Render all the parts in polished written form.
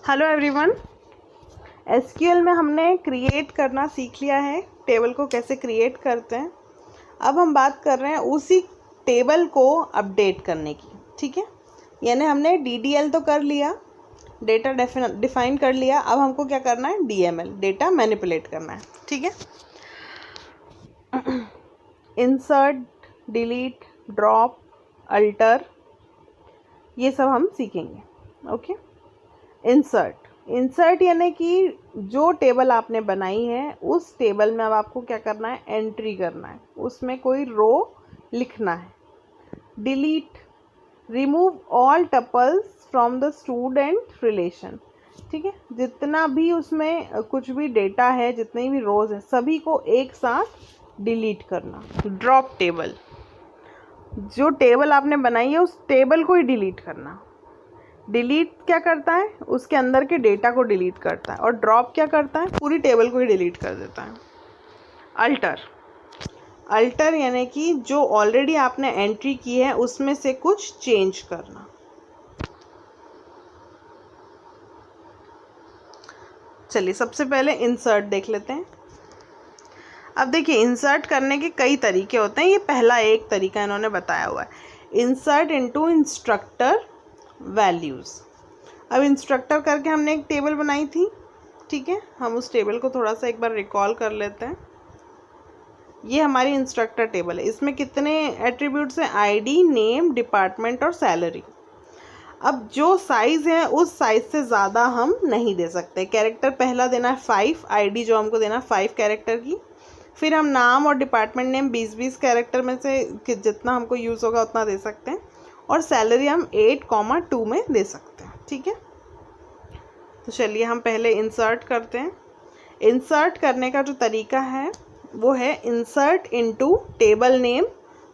Hello everyone. SQL में हमने create करना सीख लिया है, टेबल को कैसे क्रिएट करते हैं। अब हम बात कर रहे हैं उसी टेबल को अपडेट करने की। ठीक है, यानी हमने डीडीएल तो कर लिया, डेटा डिफाइन कर लिया। अब हमको क्या करना है, डीएमएल, डेटा मैनिपुलेट करना है। ठीक है, इंसर्ट, डिलीट, ड्रॉप, अल्टर, ये सब हम सीखेंगे। ओके, इंसर्ट यानी कि जो टेबल आपने बनाई है उस टेबल में अब आपको क्या करना है, एंट्री करना है, उसमें कोई रो लिखना है। Delete, remove all tuples from the student relation. ठीक है, जितना भी उसमें कुछ भी डेटा है, जितनी भी रोज है, सभी को एक साथ डिलीट करना। ड्रॉप टेबल, जो टेबल आपने बनाई है उस टेबल को ही डिलीट करना। डिलीट क्या करता है, उसके अंदर के डेटा को डिलीट करता है, और ड्रॉप क्या करता है, पूरी टेबल को ही डिलीट कर देता है। अल्टर यानी कि जो ऑलरेडी आपने एंट्री की है उसमें से कुछ चेंज करना। चलिए सबसे पहले इंसर्ट देख लेते हैं। अब देखिए, इंसर्ट करने के कई तरीके होते हैं, ये पहला एक तरीका इन्होंने बताया हुआ है, इंसर्ट इनटू इंस्ट्रक्टर वैल्यूज़। अब इंस्ट्रक्टर करके हमने एक टेबल बनाई थी। ठीक है, हम उस टेबल को थोड़ा सा एक बार रिकॉल कर लेते हैं। ये हमारी इंस्ट्रक्टर टेबल है, इसमें कितने एट्रीब्यूट्स हैं, आईडी, नेम, डिपार्टमेंट और सैलरी। अब जो साइज़ है उस साइज़ से ज़्यादा हम नहीं दे सकते। कैरेक्टर पहला देना है 5, आईडी जो हमको देना 5 कैरेक्टर की, फिर हम नाम और डिपार्टमेंट नेम 20-20 कैरेक्टर में से जितना हमको यूज़ होगा उतना दे सकते हैं, और सैलरी हम 8,2 में दे सकते हैं। ठीक है, तो चलिए हम पहले इंसर्ट करते हैं। इंसर्ट करने का जो तरीका है वो है insert into table name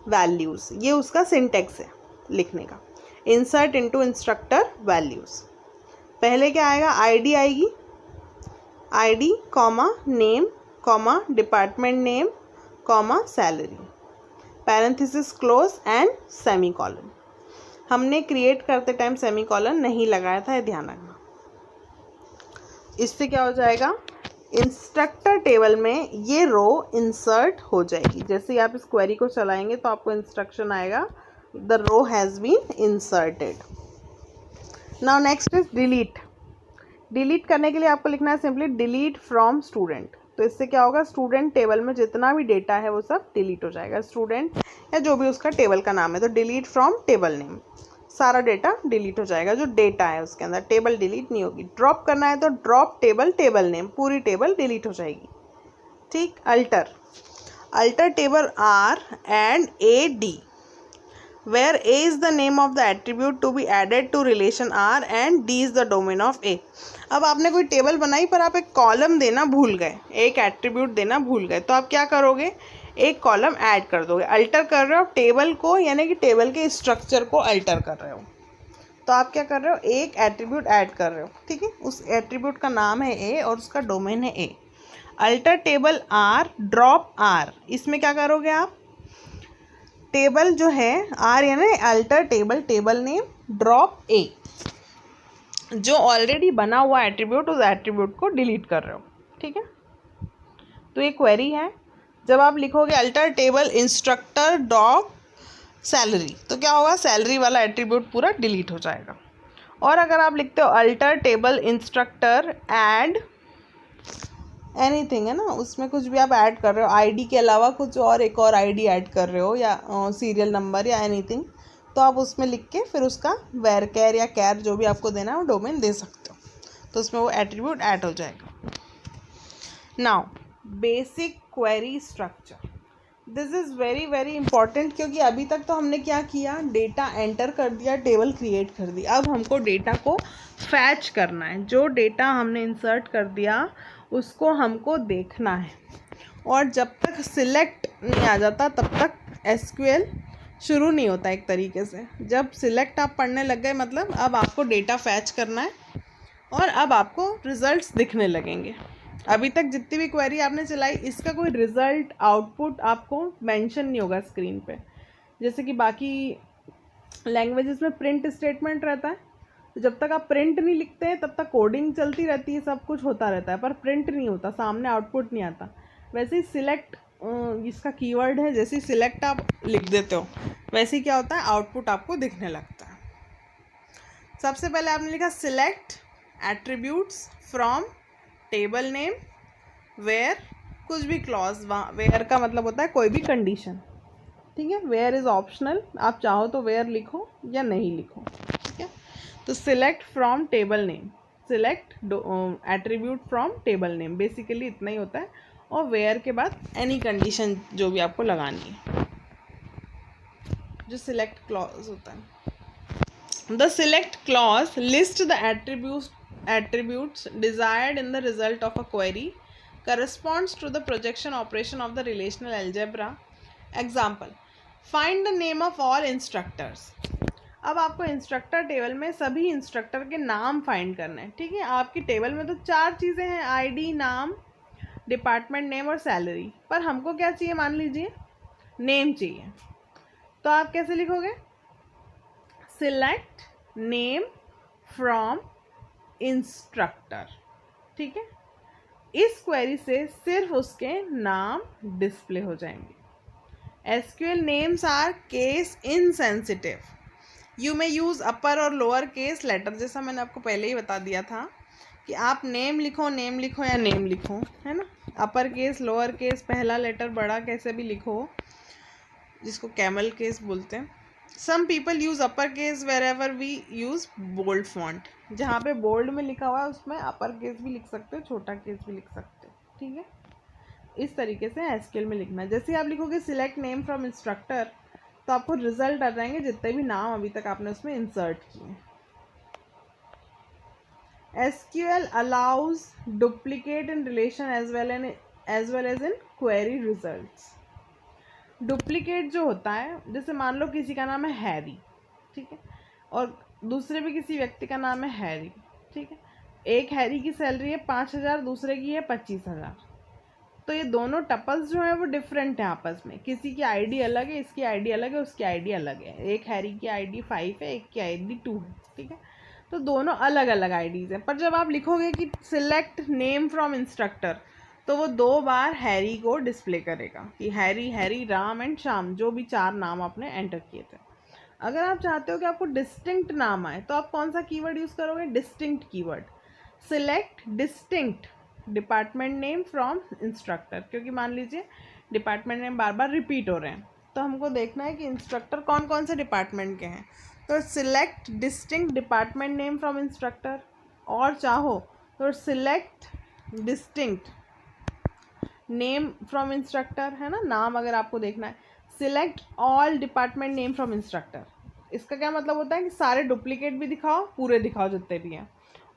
values. ये उसका सिंटेक्स है लिखने का, इंसर्ट इनटू इंस्ट्रक्टर वैल्यूज़। पहले क्या आएगा, आईडी आएगी, ID comma name comma department name comma salary, parenthesis close and semicolon. हमने क्रिएट करते टाइम सेमीकोलन नहीं लगाया था, ये ध्यान रखना। इससे क्या हो जाएगा, इंस्ट्रक्टर टेबल में ये रो इंसर्ट हो जाएगी। जैसे ही आप इस क्वेरी को चलाएंगे तो आपको इंस्ट्रक्शन आएगा, the row has been inserted. Now next is delete. Delete करने के लिए आपको लिखना है सिंपली डिलीट फ्रॉम स्टूडेंट। तो इससे क्या होगा, स्टूडेंट टेबल में जितना भी डेटा है वो सब डिलीट हो जाएगा, स्टूडेंट या जो भी उसका टेबल का नाम है। तो डिलीट फ्रॉम टेबल नेम, सारा डेटा डिलीट हो जाएगा जो डेटा है उसके अंदर, टेबल डिलीट नहीं होगी। ड्रॉप करना है तो ड्रॉप टेबल टेबल नेम, पूरी टेबल डिलीट हो जाएगी। ठीक, alter table R add A D, where A is the name of the attribute to be added to relation R and D is the domain of A। अब आपने कोई table बनाई पर आप एक कॉलम देना भूल गए, एक एट्रीब्यूट देना भूल गए, तो आप क्या करोगे, एक कॉलम ऐड कर दोगे। अल्टर कर रहे हो टेबल को, यानी कि टेबल के स्ट्रक्चर को अल्टर कर रहे हो। तो आप क्या कर रहे हो, एक एट्रीब्यूट ऐड कर रहे हो। ठीक है, उस एट्रीब्यूट का नाम है ए और उसका डोमेन है A. Alter table R, drop R, इसमें क्या करोगे आप, टेबल जो है आर यानी alter table table name, drop A, जो ऑलरेडी बना हुआ एट्रीब्यूट उस एट्रीब्यूट को डिलीट कर रहे हो। ठीक है, तो ये क्वेरी है। जब आप लिखोगे alter table instructor dog salary, तो क्या होगा, सैलरी वाला एट्रीब्यूट पूरा डिलीट हो जाएगा। और अगर आप लिखते हो alter table instructor add anything, है ना, उसमें कुछ भी आप ऐड कर रहे हो, आईडी के अलावा कुछ और, एक और आईडी ऐड कर रहे हो, या सीरियल नंबर या एनीथिंग, तो आप उसमें लिख के फिर उसका वेर कैर या कैर जो भी आपको देना है वो डोमेन दे सकते हो, तो उसमें वो एट्रीब्यूट ऐड हो जाएगा। Now basic query structure, this is very very important, क्योंकि अभी तक तो हमने क्या किया, डेटा एंटर कर दिया, टेबल क्रिएट कर दी। अब हमको डेटा को फैच करना है, जो डेटा हमने इंसर्ट कर दिया उसको हमको देखना है, और जब तक सिलेक्ट नहीं आ जाता तब तक एसक्यूएल शुरू नहीं होता एक तरीके से। जब सिलेक्ट आप पढ़ने लग गए मतलब अब आपको डेटा फैच करना है, और अब आपको रिजल्ट्स दिखने लगेंगे। अभी तक जितनी भी क्वेरी आपने चलाई इसका कोई रिजल्ट आउटपुट आपको मेंशन नहीं होगा स्क्रीन पे, जैसे कि बाकी लैंग्वेजेस में प्रिंट स्टेटमेंट रहता है, तो जब तक आप प्रिंट नहीं लिखते हैं तब तक कोडिंग चलती रहती है, सब कुछ होता रहता है, पर प्रिंट नहीं होता, सामने आउटपुट नहीं आता। वैसे ही सिलेक्ट इसका कीवर्ड है, जैसे ही सिलेक्ट आप लिख देते हो वैसे ही क्या होता है, आउटपुट आपको दिखने लगता है। सबसे पहले आपने लिखा select attributes from table name where, कुछ भी क्लॉज, वहाँ वेयर का मतलब होता है कोई भी कंडीशन, ठीक है। वेयर इज़ ऑप्शनल, आप चाहो तो वेयर लिखो या नहीं लिखो, ठीक है। तो select from table name, select attribute from table name, basically इतना ही होता है। और वेयर के बाद एनी कंडीशन जो भी आपको लगानी है, जो सिलेक्ट क्लॉज होता है। The select clause lists the attributes desired in the result of a query, corresponds to the projection operation of the relational algebra. Example: find the name of all instructors. अब आपको instructor table में सभी instructor के नाम find करने हैं, ठीक है। आपकी टेबल में तो 4 चीज़ें हैं, आईडी, नाम, डिपार्टमेंट नेम और सैलरी, पर हमको क्या चाहिए, मान लीजिए नेम चाहिए। तो आप कैसे लिखोगे, सिलेक्ट नेम फ्रॉम इंस्ट्रक्टर, ठीक है। इस क्वेरी से सिर्फ उसके नाम डिस्प्ले हो जाएंगे। SQL names are case insensitive, you may use upper और लोअर केस लेटर, जैसा मैंने आपको पहले ही बता दिया था कि आप नेम लिखो या नेम लिखो, है ना। अपर केस, लोअर केस, पहला लेटर बड़ा कैसे भी लिखो, जिसको कैमल केस बोलते हैं। Some people use upper case wherever we use bold font, जहाँ पे बोल्ड में लिखा हुआ है उसमें अपर केस भी लिख सकते हो, छोटा केस भी लिख सकते हो, ठीक है। इस तरीके से एसक्यूएल में लिखना है। जैसे आप लिखोगे सिलेक्ट नेम फ्रॉम इंस्ट्रक्टर, तो आपको रिजल्ट आ जाएंगे जितने भी नाम अभी तक आपने उसमें इंसर्ट किए। SQL allows duplicate in relation as well as in query results. Duplicate जो होता है, जैसे मान लो किसी का नाम है हैरी, ठीक है, और दूसरे भी किसी व्यक्ति का नाम है हैरी, ठीक है। एक हैरी की सैलरी है 5,000, दूसरे की है 25,000, तो ये दोनों टपल्स जो हैं वो डिफरेंट हैं आपस में, किसी की आईडी अलग है, इसकी आईडी अलग है, उसकी आईडी अलग है। एक हैरी की आईडी 5 है, एक की आईडी 2 है, ठीक है। तो दोनों अलग अलग आईडीज़ हैं, पर जब आप लिखोगे कि सिलेक्ट नेम फ्रॉम इंस्ट्रक्टर, तो वो 2 बार हैरी को डिस्प्ले करेगा कि हैरी, राम एंड श्याम, जो भी 4 नाम आपने एंटर किए थे। अगर आप चाहते हो कि आपको डिस्टिंक्ट नाम आए, तो आप कौन सा कीवर्ड यूज़ करोगे, distinct keyword. Select distinct department name from instructor, क्योंकि मान लीजिए डिपार्टमेंट नेम बार बार रिपीट हो रहे हैं, तो हमको देखना है कि इंस्ट्रक्टर कौन कौन से डिपार्टमेंट के हैं। तो select distinct department name from instructor, और चाहो तो select distinct name from instructor, है ना, नाम अगर आपको देखना है। Select all department name from instructor, इसका क्या मतलब होता है कि सारे डुप्लीकेट भी दिखाओ, पूरे दिखाओ जितने भी हैं।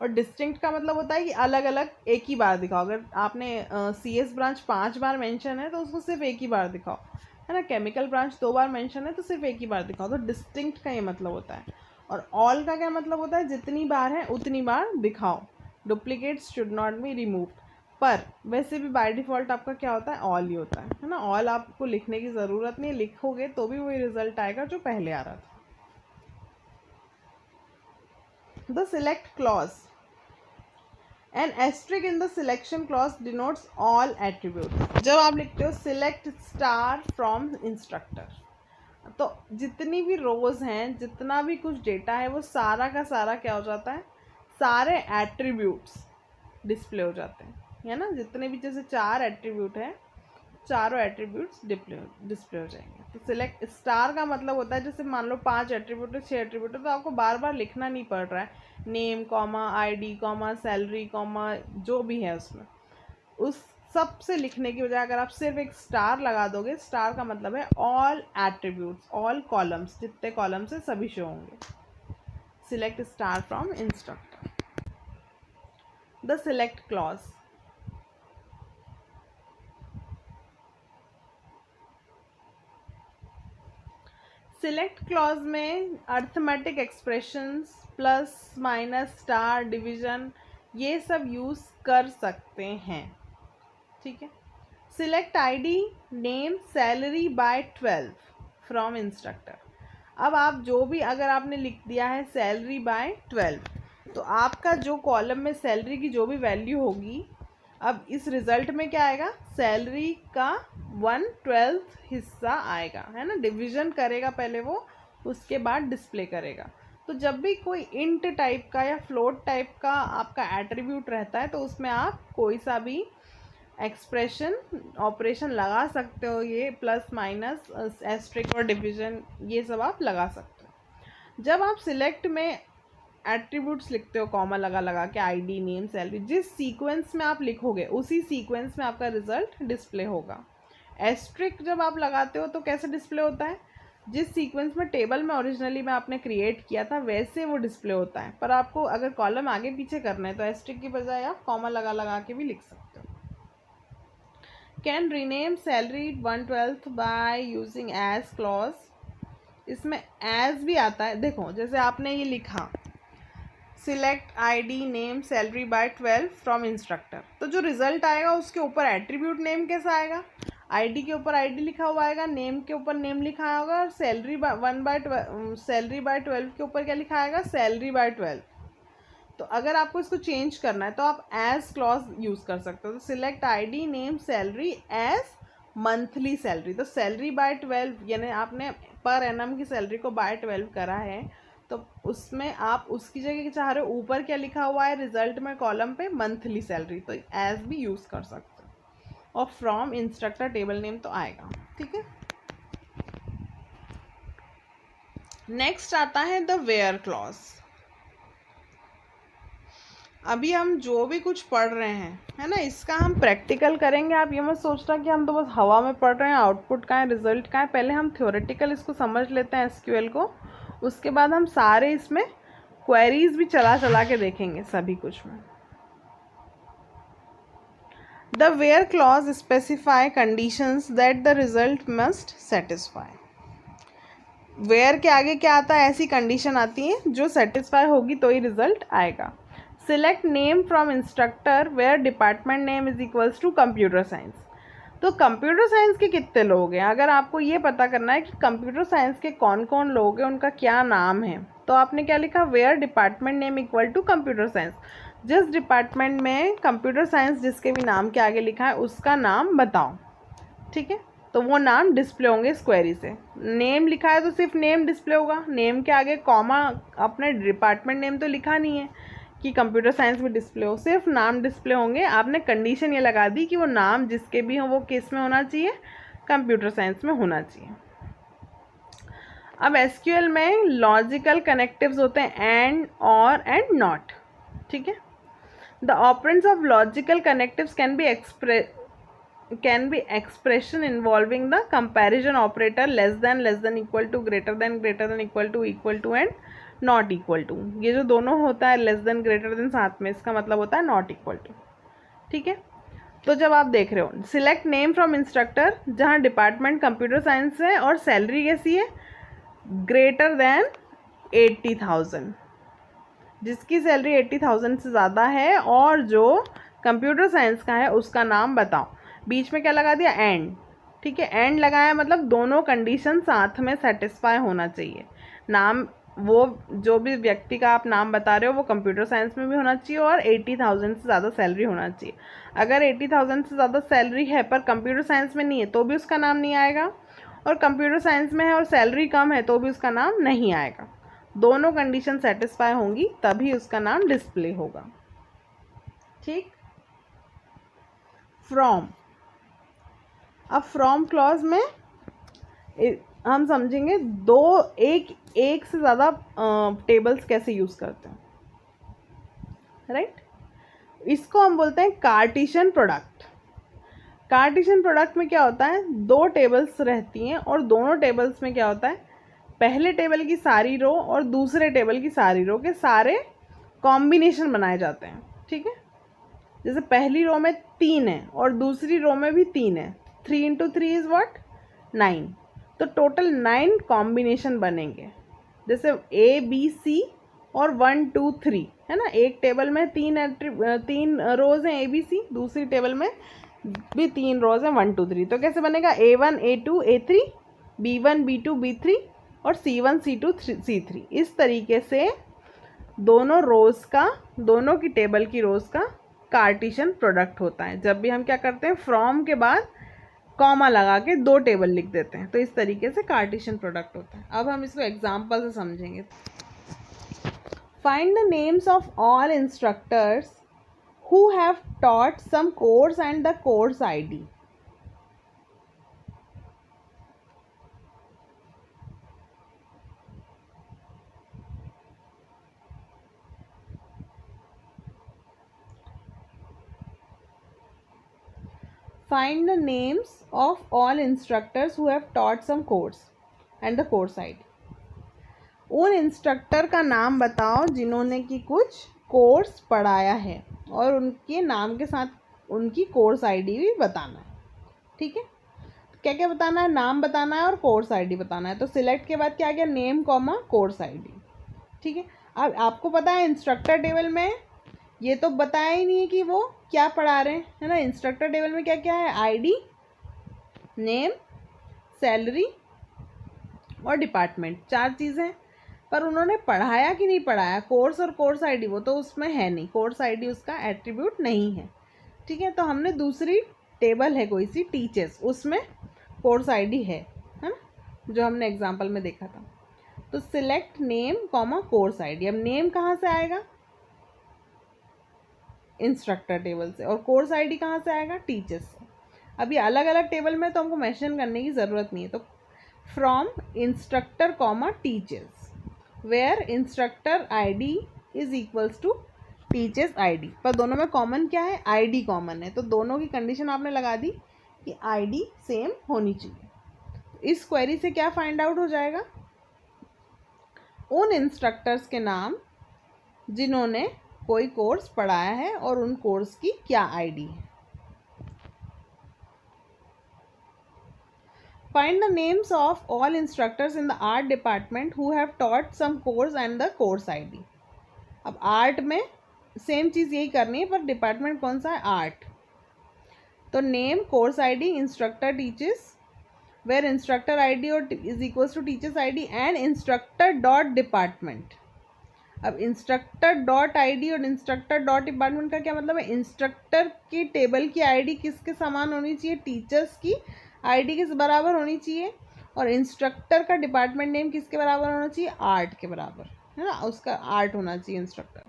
और डिस्टिंक्ट का मतलब होता है कि अलग अलग एक ही बार दिखाओ। अगर आपने CS ब्रांच 5 बार मेंशन है तो उसको सिर्फ एक ही बार दिखाओ, है ना। केमिकल ब्रांच 2 बार मेंशन है तो सिर्फ एक ही बार दिखाओ। तो डिस्टिंक्ट का ये मतलब होता है। और ऑल का क्या मतलब होता है, जितनी बार है उतनी बार दिखाओ, duplicates should not be removed. पर वैसे भी बाय डिफ़ॉल्ट आपका क्या होता है, ऑल ही होता है ना। ऑल आपको लिखने की ज़रूरत नहीं है, लिखोगे तो भी वही रिजल्ट आएगा जो पहले आ रहा था। The select clause, an asterisk in the selection clause denotes all attribute. जब आप लिखते हो सिलेक्ट स्टार फ्रॉम इंस्ट्रक्टर, तो जितनी भी रोज हैं, जितना भी कुछ डेटा है, वो सारा का सारा क्या हो जाता है, सारे एट्रीब्यूट्स डिस्प्ले हो जाते हैं, है ना। जितने भी जैसे 4 एट्रीब्यूट है, चारों एट्रीब्यूट्स डिस्प्ले हो जाएंगे। तो सिलेक्ट स्टार का मतलब होता है, जैसे मान लो 5 एट्रीब्यूट है, 6 एट्रीब्यूट है, तो आपको बार बार लिखना नहीं पड़ रहा है, name comma ID comma salary comma जो भी है उसमें, उस सब से लिखने की बजाय अगर आप सिर्फ एक स्टार लगा दोगे, स्टार का मतलब है ऑल एट्रीब्यूट्स, ऑल कॉलम्स, जितने कॉलम्स है सभी शो होंगे। Select star from instructor. The select clause, select clause में arithmetic expressions, plus minus star division, ये सब यूज़ कर सकते हैं, ठीक है। Select ID name salary by 12 from instructor. अब आप जो भी अगर आपने लिख दिया है सैलरी बाय 12, तो आपका जो कॉलम में सैलरी की जो भी वैल्यू होगी, अब इस रिज़ल्ट में क्या आएगा, सैलरी का 1/12 हिस्सा आएगा, है ना। डिवीज़न करेगा पहले वो, उसके बाद डिस्प्ले करेगा। तो जब भी कोई इंट टाइप का या फ्लोट टाइप का आपका एट्रीब्यूट रहता है तो उसमें आप कोई सा भी एक्सप्रेशन ऑपरेशन लगा सकते हो, ये प्लस माइनस एस्ट्रिक और डिवीज़न ये सब आप लगा सकते हो। जब आप सिलेक्ट में एट्रीब्यूट्स लिखते हो कॉमा लगा लगा के, आईडी, नेम, सैलरी, जिस सीक्वेंस में आप लिखोगे उसी सीक्वेंस में आपका रिजल्ट डिस्प्ले होगा। एस्ट्रिक जब आप लगाते हो तो कैसे डिस्प्ले होता है, जिस सीक्वेंस में टेबल में ओरिजिनली में आपने क्रिएट किया था वैसे वो डिस्प्ले होता है, पर आपको अगर कॉलम आगे पीछे करना है तो एस्ट्रिक की बजाय आप कॉमा लगा लगा के भी लिख सकते हो। Can rename salary 1/12 by using as clause, इसमें एज भी आता है। देखो जैसे आपने ये लिखा select ID name salary by 12 from instructor, तो जो रिजल्ट आएगा उसके ऊपर एट्रीब्यूट नेम कैसा आएगा, आईडी के ऊपर आईडी लिखा हुआ आएगा, नेम के ऊपर नेम लिखा होगा, और सैलरी बाय 12 के ऊपर क्या लिखा आएगा, सैलरी बाय 12। तो अगर आपको इसको चेंज करना है तो आप एज क्लॉज यूज़ कर सकते हो। तो select ID name salary as monthly salary, तो सैलरी बाय 12 यानी आपने पर एनम की सैलरी को बाय 12 करा है, तो उसमें आप उसकी जगह चाह रहे हो ऊपर क्या लिखा हुआ है रिजल्ट में कॉलम पे, मंथली सैलरी, तो एज भी यूज़ कर सकते हो। और फ्रॉम इंस्ट्रक्टर टेबल नेम तो आएगा, ठीक है। नेक्स्ट आता है द वेयर क्लॉज। अभी हम जो भी कुछ पढ़ रहे हैं, है ना, इसका हम प्रैक्टिकल करेंगे। आप ये मत सोचना कि हम तो बस हवा में पढ़ रहे हैं, आउटपुट का है, रिजल्ट का है। पहले हम थ्योरेटिकल इसको समझ लेते हैं एसक्यूएल को, उसके बाद हम सारे इसमें क्वेरीज भी चला के देखेंगे सभी कुछ में। The where clause specify conditions that the result must satisfy. Where के आगे क्या आता है, ऐसी कंडीशन आती है जो सेटिस्फाई होगी तो ही रिजल्ट आएगा। Select name from instructor where department name is equals to computer science. तो कंप्यूटर साइंस के कितने लोग हैं, अगर आपको ये पता करना है कि कंप्यूटर साइंस के कौन कौन लोग हैं, उनका क्या नाम है, तो आपने क्या लिखा, where department name equal to computer science. जिस डिपार्टमेंट में कंप्यूटर साइंस जिसके भी नाम के आगे लिखा है उसका नाम बताओ, ठीक है। तो वो नाम डिस्प्ले होंगे इस क्वेरी से। नेम लिखा है तो सिर्फ नेम डिस्प्ले होगा, नेम के आगे कॉमा, अपने डिपार्टमेंट नेम तो लिखा नहीं है कि कंप्यूटर साइंस में डिस्प्ले हो, सिर्फ नाम डिस्प्ले होंगे। आपने कंडीशन ये लगा दी कि वो नाम जिसके भी हो वो किस में होना चाहिए, कंप्यूटर साइंस में होना चाहिए। अब एसक्यूएल में लॉजिकल कनेक्टिव्स होते हैं एंड, और एंड नॉट, ठीक है। The operands of logical connectives can be expression involving the comparison operator less than equal to, greater than equal to and not equal to. ये जो दोनों होता है लेस देन ग्रेटर देन साथ में, इसका मतलब होता है नॉट इक्वल टू, ठीक है। तो जब आप देख रहे हो सिलेक्ट नेम फ्रॉम इंस्ट्रक्टर, जहाँ डिपार्टमेंट कंप्यूटर साइंस है और सैलरी कैसी है, ग्रेटर देन 80,000, जिसकी सैलरी 80,000 से ज़्यादा है और जो कंप्यूटर साइंस का है उसका नाम बताओ। बीच में क्या लगा दिया, एंड, ठीक है। एंड लगाया मतलब दोनों कंडीशन साथ में सेटिस्फाई होना चाहिए। नाम, वो जो भी व्यक्ति का आप नाम बता रहे हो वो कंप्यूटर साइंस में भी होना चाहिए और 80,000 से ज़्यादा सैलरी होना चाहिए। अगर 80,000 से ज़्यादा सैलरी है पर कंप्यूटर साइंस में नहीं है तो भी उसका नाम नहीं आएगा, और कंप्यूटर साइंस में है और सैलरी कम है तो भी उसका नाम नहीं आएगा। दोनों कंडीशन सेटिस्फाई होंगी तभी उसका नाम डिस्प्ले होगा, ठीक। फ्रॉम, अब फ्रॉम क्लॉज में हम समझेंगे एक से ज़्यादा टेबल्स कैसे यूज़ करते हैं, राइट। इसको हम बोलते हैं कार्टेशियन प्रोडक्ट। कार्टेशियन प्रोडक्ट में क्या होता है, दो टेबल्स रहती हैं और दोनों टेबल्स में क्या होता है, पहले टेबल की सारी रो और दूसरे टेबल की सारी रो के सारे कॉम्बिनेशन बनाए जाते हैं, ठीक है। जैसे पहली रो में 3 है और दूसरी रो में भी 3 है, 3 × 3 इज़ व्हाट, 9, तो टोटल 9 कॉम्बिनेशन बनेंगे। जैसे ABC और 1 2 3 है ना, एक टेबल में 3 रोज हैं ABC, दूसरी टेबल में भी 3 रोज हैं 1 2 3, तो कैसे बनेगा, A1 A2 A3, B1 B2 B3 और C1 C2 C3। इस तरीके से दोनों रोज़ का, दोनों की टेबल की रोज़ का कार्टेशियन प्रोडक्ट होता है। जब भी हम क्या करते हैं, फ्रॉम के बाद कॉमा लगा के दो टेबल लिख देते हैं, तो इस तरीके से कार्टेशियन प्रोडक्ट होता है। अब हम इसको एग्जाम्पल से समझेंगे। Find the names of all instructors who have taught some course and the course ID. Find the names of all instructors who have taught some course and the course ID. उन instructor का नाम बताओ जिन्होंने कि कुछ course पढ़ाया है, और उनके नाम के साथ उनकी कोर्स आईडी भी बताना है। ठीक है, क्या क्या बताना है, नाम बताना है और कोर्स आईडी बताना है। तो सिलेक्ट के बाद क्या गया, नेम कॉमा कोर्स आईडी। ठीक है, अब आपको पता है इंस्ट्रक्टर टेबल में ये तो बताया ही नहीं है कि वो क्या पढ़ा रहे हैं, है ना। इंस्ट्रक्टर टेबल में क्या क्या है, आईडी, नेम, सैलरी और डिपार्टमेंट, 4 चीज़ें हैं। पर उन्होंने पढ़ाया कि नहीं पढ़ाया, कोर्स और कोर्स आईडी वो तो उसमें है नहीं, कोर्स आईडी उसका एट्रीब्यूट नहीं है। ठीक है, तो हमने दूसरी टेबल है कोई सी टीचर्स, उसमें कोर्स आईडी है ना, जो हमने एग्जांपल में देखा था। तो select name comma course ID. अब नेम कहाँ से आएगा, इंस्ट्रक्टर टेबल से, और कोर्स आईडी कहाँ से आएगा, टीचर्स से। अब ये अलग अलग टेबल में तो हमको मेंशन करने की ज़रूरत नहीं है। तो from instructor comma teachers where instructor ID is equals to teachers ID. पर दोनों में कॉमन क्या है, आईडी कॉमन है, तो दोनों की कंडीशन आपने लगा दी कि आईडी सेम होनी चाहिए। इस क्वेरी से क्या फाइंड आउट हो जाएगा, उन इंस्ट्रक्टर्स के नाम जिन्होंने कोई कोर्स पढ़ाया है और उन कोर्स की क्या आईडी है। Find the names of all instructors in the art department who have taught some course and the course ID. अब आर्ट में सेम चीज़ यही करनी है, पर डिपार्टमेंट कौन सा है, आर्ट। तो name, course ID, instructor, teachers, where instructor ID और is equals to teachers ID and instructor dot department. अब इंस्ट्रक्टर डॉट आईडी और इंस्ट्रक्टर डॉट डिपार्टमेंट का क्या मतलब है, इंस्ट्रक्टर की टेबल की आईडी किसके समान होनी चाहिए, टीचर्स की आईडी किस बराबर होनी चाहिए, और इंस्ट्रक्टर का डिपार्टमेंट नेम किसके बराबर होना चाहिए, आर्ट के बराबर, है ना, उसका आर्ट होना चाहिए इंस्ट्रक्टर।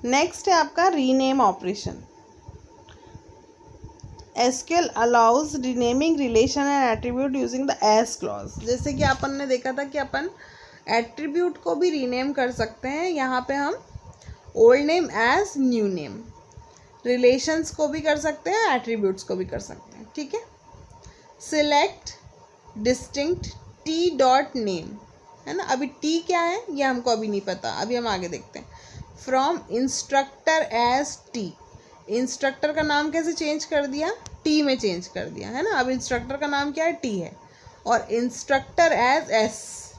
नेक्स्ट है आपका rename operation. SQL allows renaming relation and attribute using the as clause. जैसे कि अपन ने देखा था कि अपन एट्रीब्यूट को भी रीनेम कर सकते हैं, यहाँ पे हम old name as new name, relations को भी कर सकते हैं, एट्रीब्यूट्स को भी कर सकते हैं। ठीक है, select distinct T dot name, है ना। अभी टी क्या है ये हमको अभी नहीं पता, अभी हम आगे देखते हैं। From instructor as T, instructor का नाम कैसे चेंज कर दिया, टी में चेंज कर दिया, है ना। अब इंस्ट्रक्टर का नाम क्या है, टी है, और इंस्ट्रक्टर एज एस,